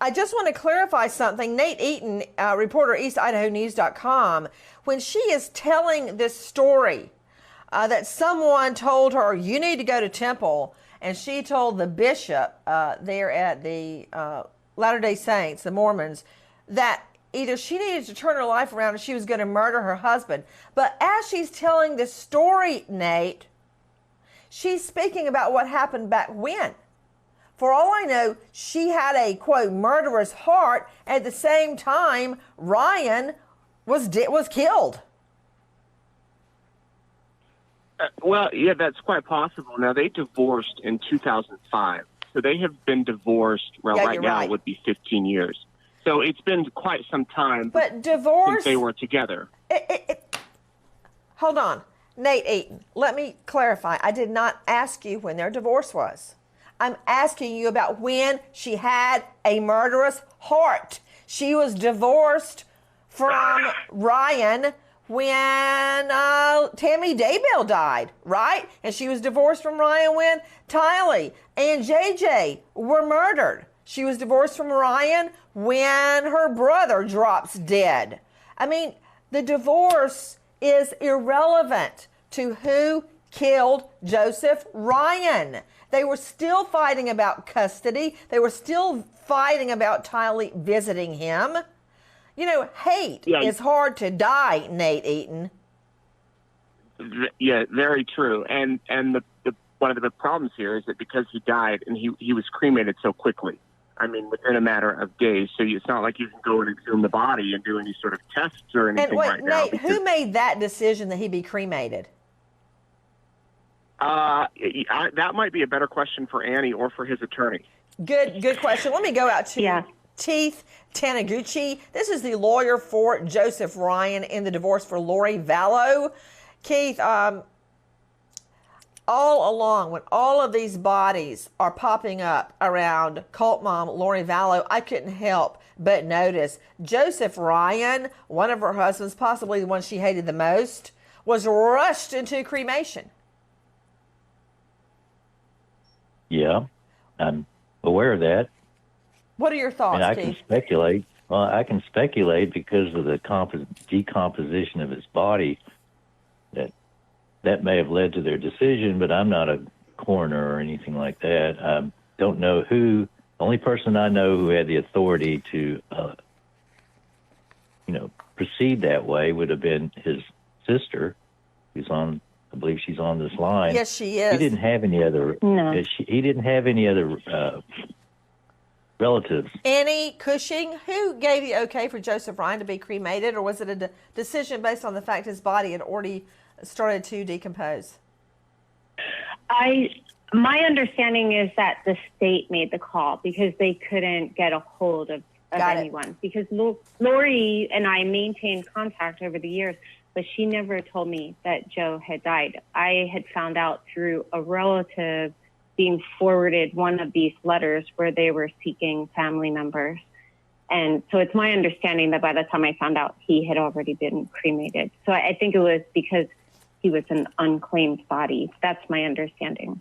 I just want to clarify something. Nate Eaton, reporter, EastIdahoNews.com, when she is telling this story that someone told her, you need to go to temple, and she told the bishop there at the Latter-day Saints, the Mormons, that either she needed to turn her life around or she was going to murder her husband. But as she's telling this story, Nate, she's speaking about what happened back when. For all I know, she had a, quote, murderous heart. At the same time, Ryan was killed. Well, yeah, that's quite possible. Now, they divorced in 2005. So they have been divorced, well, Yeah, right now it would be 15 years. So it's been quite some time but divorce, since they were together. Hold on. Nate Eaton, let me clarify. I did not ask you when their divorce was. I'm asking you about when she had a murderous heart. She was divorced from Ryan when Tammy Daybell died, right? And she was divorced from Ryan when Tylee and JJ were murdered. She was divorced from Ryan when her brother drops dead. I mean, the divorce is irrelevant to who killed Joseph Ryan. They were still fighting about custody. They were still fighting about Tylee visiting him. You know, hate is hard to die, Nate Eaton. Yeah, very true. And one of the problems here is that because he died and he was cremated so quickly, I mean, within a matter of days. So it's not like you can go and exhume the body and do any sort of tests or anything right now. Nate, who made that decision that he be cremated? That might be a better question for Annie or for his attorney. Good question. Let me go out to Keith Taniguchi. This is the lawyer for Joseph Ryan in the divorce for Lori Vallow. Keith, all along, when all of these bodies are popping up around cult mom Lori Vallow, I couldn't help but notice Joseph Ryan, one of her husbands, possibly the one she hated the most, was rushed into cremation. Yeah, I'm aware of that. What are your thoughts, and I Keith? can speculate. Well, I can speculate because of the decomposition of his body that may have led to their decision, but I'm not a coroner or anything like that. I don't know who. The only person I know who had the authority to, proceed that way would have been his sister, who's on. I believe she's on this line. Yes, she is. He didn't have any other. No. He didn't have any other relatives. Annie Cushing, who gave the okay for Joseph Ryan to be cremated, or was it a decision based on the fact his body had already started to decompose? My understanding is that the state made the call because they couldn't get a hold of anyone. Because Lori and I maintained contact over the years, but she never told me that Joe had died. I had found out through a relative being forwarded one of these letters where they were seeking family members. And so it's my understanding that by the time I found out, he had already been cremated. So I think it was because he was an unclaimed body. That's my understanding.